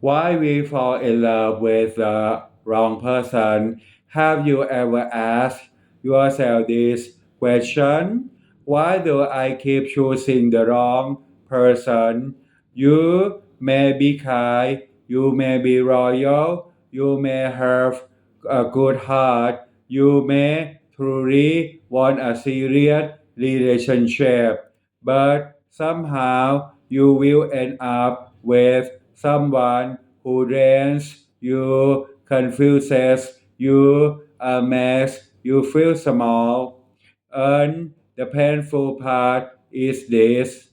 Why we fall in love with the wrong person? Have you ever asked yourself this question? Why do I keep choosing the wrong person? You may be kind, you may be royal, you may have a good heart, you may truly want a serious relationship, but somehow you will end up with someone who drains you, confuses you, makes you feel small. And the painful part is this.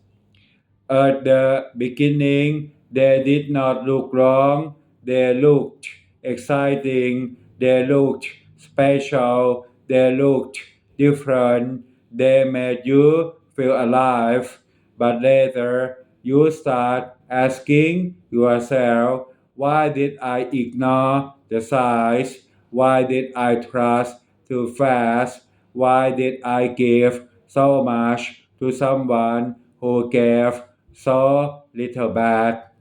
At the beginning, they did not look wrong. They looked exciting. They looked special. They looked different. They made you feel alive. But later, you start asking yourself, why did I ignore the signs? Why did I trust too fast? Why did I give so much to someone who gave so little back?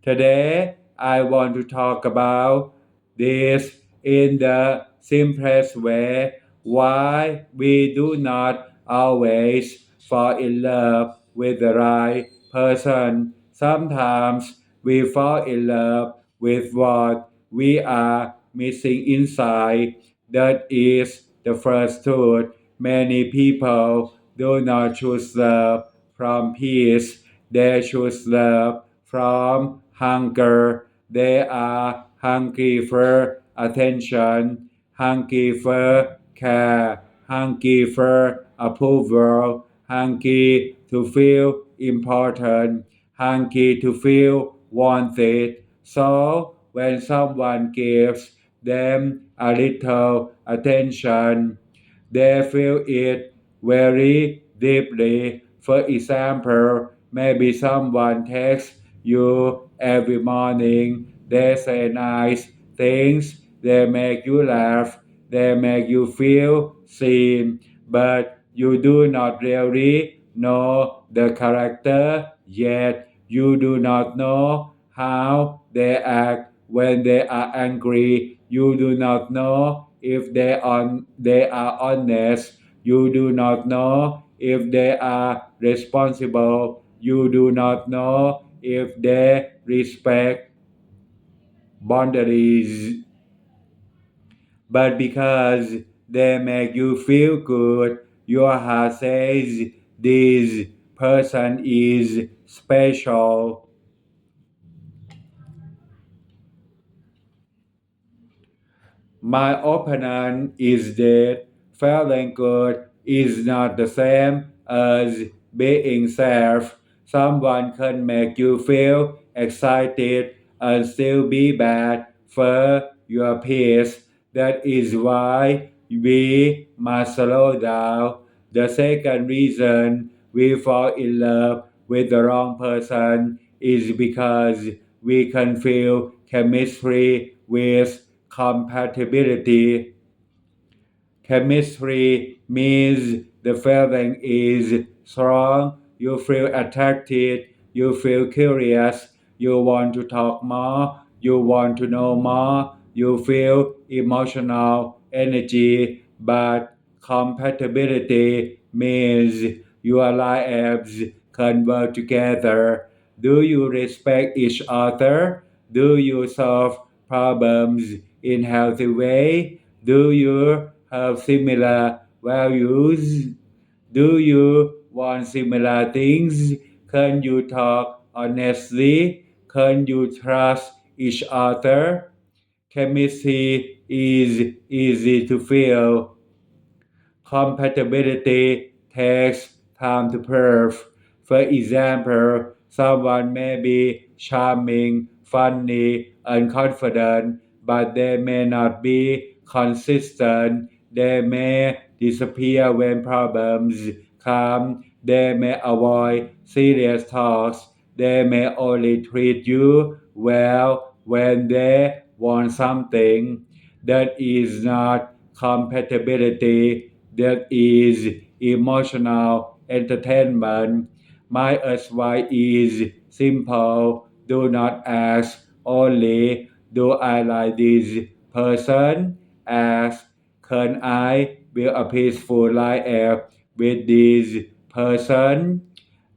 Today, I want to talk about this in the simplest way, why we do not always fall in love with the right person. Sometimes we fall in love with what we are missing inside. That is the first truth. Many people do not choose love from peace, they choose love from hunger. They are hungry for attention, hungry for care, hungry for approval, hungry to feel important, hungry to feel wanted. So when someone gives them a little attention, they feel it very deeply. For example, maybe someone texts you every morning, they say nice things, they make you laugh, they make you feel seen, but you do not really know the character yet. You do not know how they act when they are angry. You do not know if they are honest. You do not know if they are responsible. You do not know if they respect boundaries. But because they make you feel good, your heart says this person is special. My opinion is that feeling good is not the same as being safe. Someone can make you feel excited and still be bad for your peace. That is why we must slow down. The second reason we fall in love with the wrong person is because we can feel chemistry with compatibility. Chemistry means the feeling is strong, you feel attracted, you feel curious, you want to talk more, you want to know more, you feel emotional energy, but compatibility means your lives can work together. Do you respect each other? Do you solve problems in healthy way? Do you have similar values? Do you want similar things? Can you talk honestly? Can you trust each other? Chemistry is easy to feel. Compatibility takes time to prove. For example, someone may be charming, funny, and confident, but they may not be consistent. They may disappear when problems come. They may avoid serious talks. They may only treat you well when they want something. That is not compatibility, that is emotional entertainment. My advice is simple. Do not ask only do I like this person as can I build a peaceful life with this person.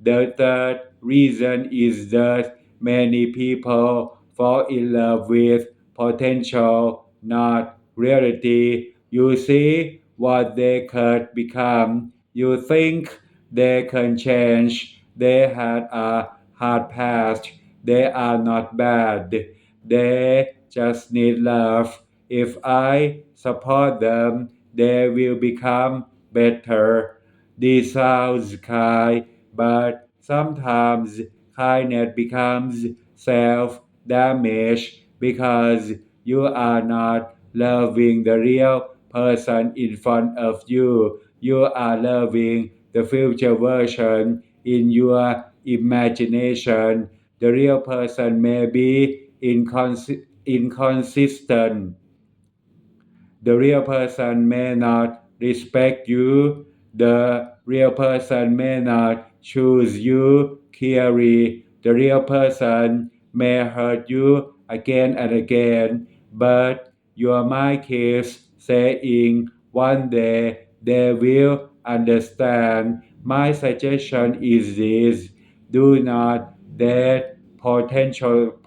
The third reason is that many people fall in love with potential, not reality. You see what they could become. You think they can change. They had a hard past. They are not bad. They just need love. If I support them, they will become better. This sounds kind, but sometimes kindness becomes self damage because you are not loving the real person in front of you. You are loving the future version in your imagination. The real person may be inconsistent. The real person may not respect you. The real person may not choose you clearly. The real person may hurt you again and again, but your mind keeps saying one day they will understand. My suggestion is this: do not date potential,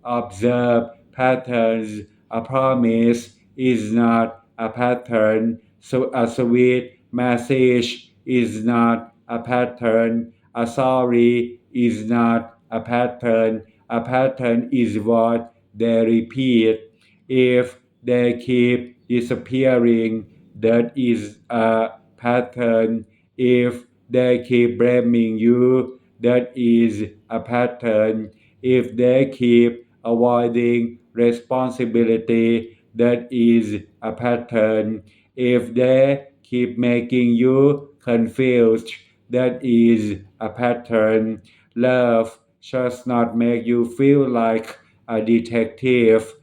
observe patterns. A promise is not a pattern, so a sweet message is not a pattern, a sorry is not a pattern. A pattern is what they repeat. If they keep disappearing, that is a pattern. If they keep blaming you, that is a pattern. If they keep avoiding responsibility, that is a pattern. If they keep making you confused, that is a pattern. Love does not make you feel like a detective.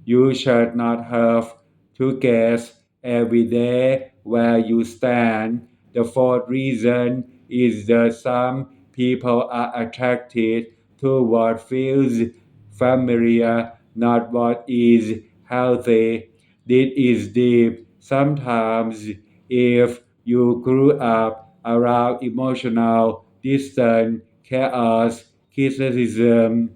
You should not have to guess every day where you stand. The fourth reason is that some people are attracted to what feels familiar, not what is healthy. This is deep. Sometimes, if you grew up around emotional distance, chaos, criticism,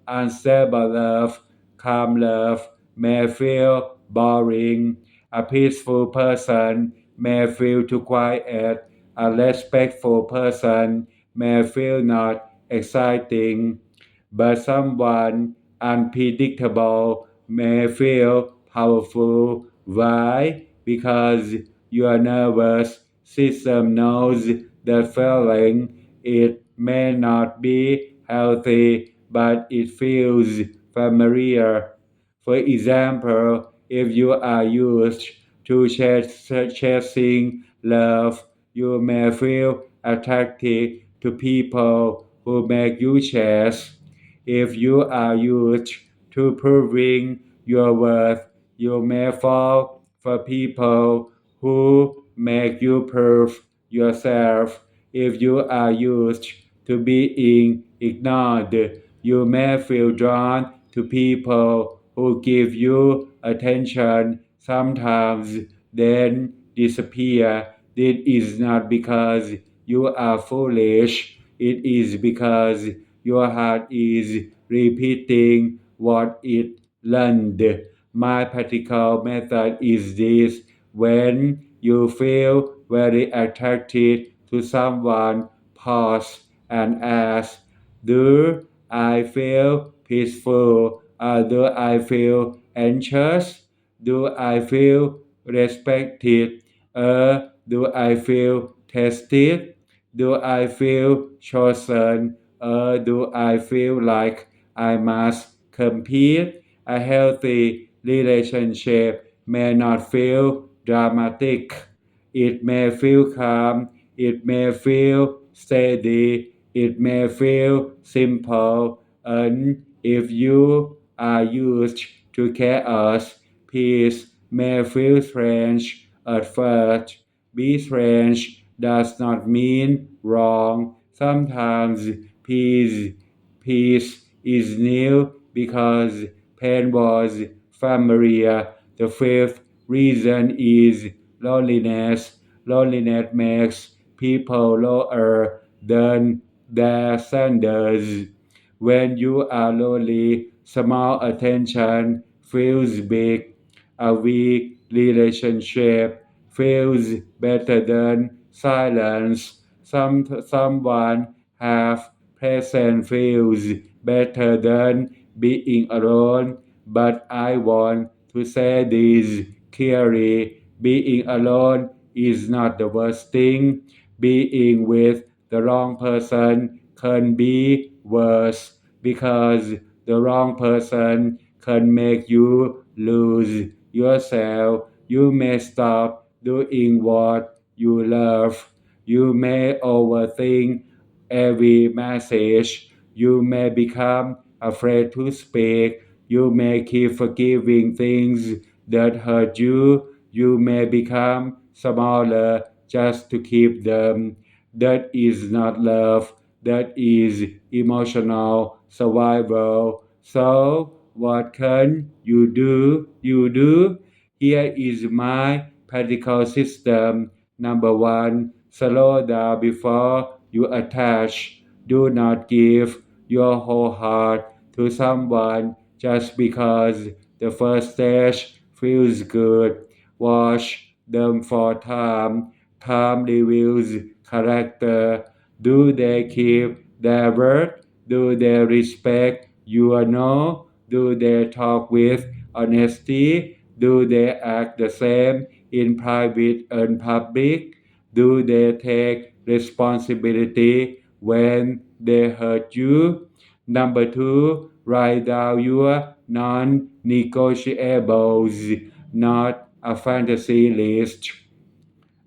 unstable love, calm love may feel boring. A peaceful person may feel too quiet. A respectful person may feel not exciting, but someone unpredictable may feel powerful. Why? Because your nervous system knows the feeling. It may not be healthy, but it feels familiar. For example, if you are used to chasing love, you may feel attracted to people who make you chase. If you are used to proving your worth, you may fall for people who make you prove yourself. If you are used to being ignored, you may feel drawn to people who give you attention, sometimes then disappear. This is not because you are foolish, it is because your heart is repeating what it learned. My practical method is this: when you feel very attracted to someone, pause and ask, do I feel peaceful? Do I feel anxious? Do I feel respected? Do I feel tested? Do I feel chosen? Do I feel like I must compete? A healthy relationship may not feel dramatic. It may feel calm. It may feel steady. It may feel simple. And if you are used to chaos, peace may feel strange at first. Be strange does not mean wrong. Sometimes peace is new because pain was familiar. The fifth reason is loneliness. Loneliness makes people lower than their standards. When you are lonely, small attention feels big. A weak relationship feels better than silence. Someone half present feels better than being alone. But I want to say this clearly. Being alone is not the worst thing. Being with the wrong person can be worse because the wrong person can make you lose yourself. You may stop doing what you love. You may overthink every message. You may become afraid to speak. You may keep forgiving things that hurt you. You may become smaller just to keep them. That is not love. That is emotional survival. So, what can you do? Here is my practical system. Number one, slow down before you attach. Do not give your whole heart to someone just because the first stage feels good. Watch them for time. Time reveals character. Do they keep their word? Do they respect your no? Do they talk with honesty? Do they act the same in private and public? Do they take responsibility when they hurt you? Number two, write down your non negotiables, not a fantasy list,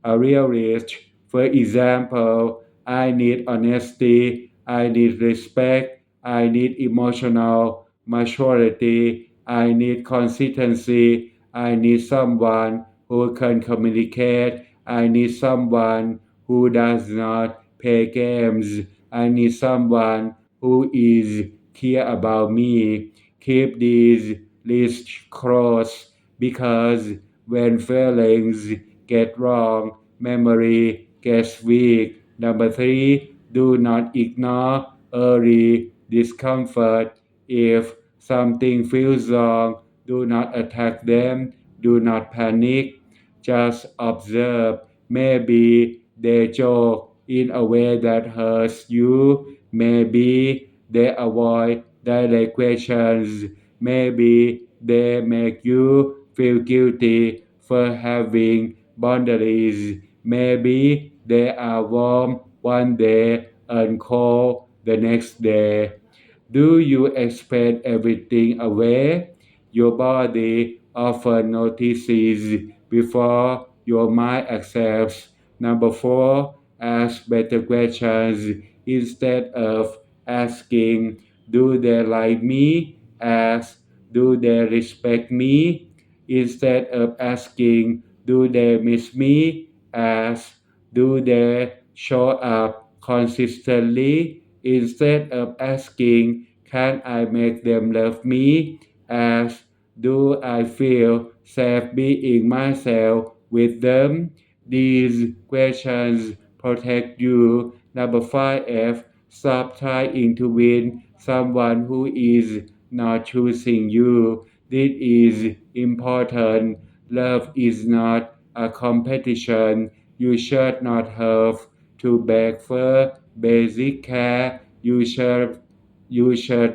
a realist. For example, I need honesty, I need respect, I need emotional maturity, I need consistency, I need someone who can communicate, I need someone who does not play games, I need someone who is care about me. Keep these lists close because when feelings get wrong, memory gets weak. Number three, do not ignore early discomfort. If something feels wrong, do not attack them. Do not panic. Just observe. Maybe they joke in a way that hurts you. Maybe they avoid direct questions. Maybe they make you feel guilty for having boundaries. Maybe they are warm one day and cold the next day. Do you expect everything away? Your body often notices before your mind accepts. Number four, ask better questions instead of asking, do they like me? Ask, do they respect me? Instead of asking, do they miss me? Ask, do they show up consistently? Instead of asking, can I make them love me? Ask, do I feel safe being myself with them? These questions protect you. Number five F. Stop trying to win someone who is not choosing you. This is important. Love is not a competition. You should not have to beg for basic care. You should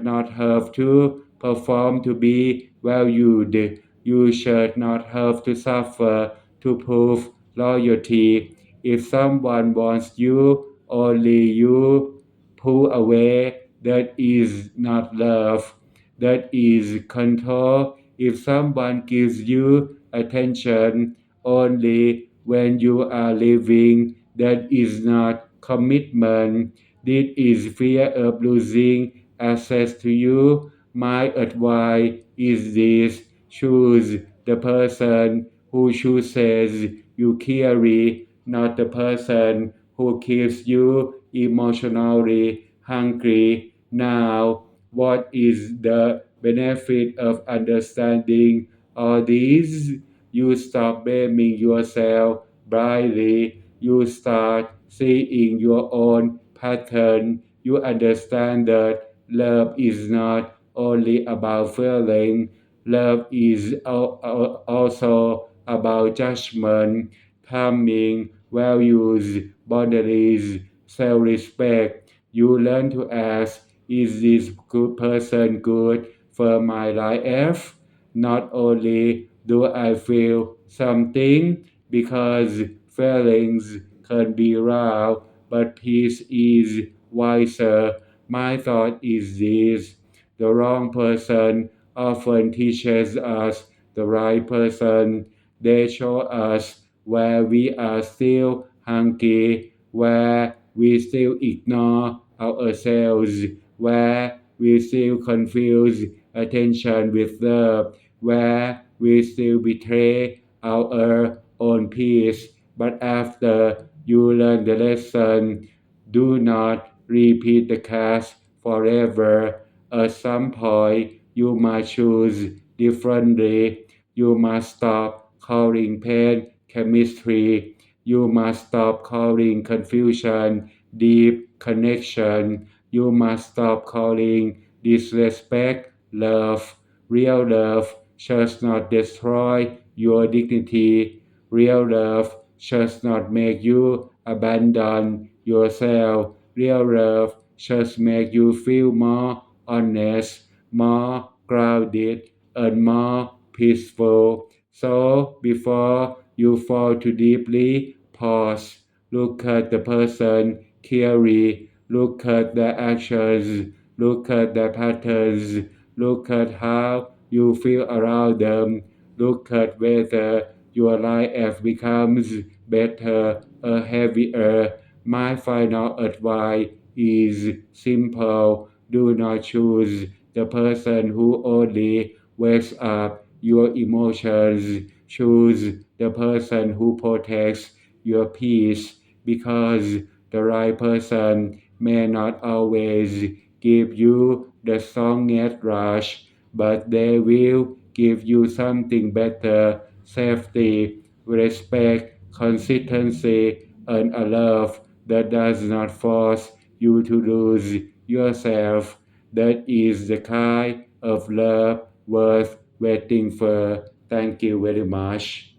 not have to perform to be valued. You should not have to suffer to prove loyalty. If someone wants you, only you pull away. That is not love. That is control. If someone gives you attention only when you are leaving, that is not commitment. This is fear of losing access to you. My advice is this: choose the person who chooses you carry, not the person who keeps you emotionally hungry. Now, What is the benefit of understanding all these? You stop blaming yourself blindly. You start seeing your own pattern. You understand that love is not only about feeling, love is also about judgment, timing, values, boundaries, self respect. You learn to ask, is this good person good for my life? Not only do I feel something, because feelings can be raw, but peace is wiser. My thought is this: the wrong person often teaches us the right person. They show us where we are still hungry, where we still ignore ourselves, where we still confuse attention with love, where we still betray our own peace. But after you learn the lesson, do not repeat the cast forever. At some point, you must choose differently. You must stop calling pain chemistry. You must stop calling confusion deep connection. You must stop calling disrespect love. Real love does not destroy your dignity. Real love does not make you abandon yourself. Real love just make you feel more honest, more grounded, and more peaceful. So before you fall too deeply, pause. Look at the person clearly. Look at their actions. Look at their patterns. Look at how you feel around them. Look at whether your life becomes better or heavier. My final advice is simple. Do not choose the person who only wakes up your emotions. Choose the person who protects your peace, because the right person may not always give you the strongest rush, but they will give you something better: safety, respect, consistency, and a love that does not force you to lose yourself. That is the kind of love worth waiting for. Thank you very much.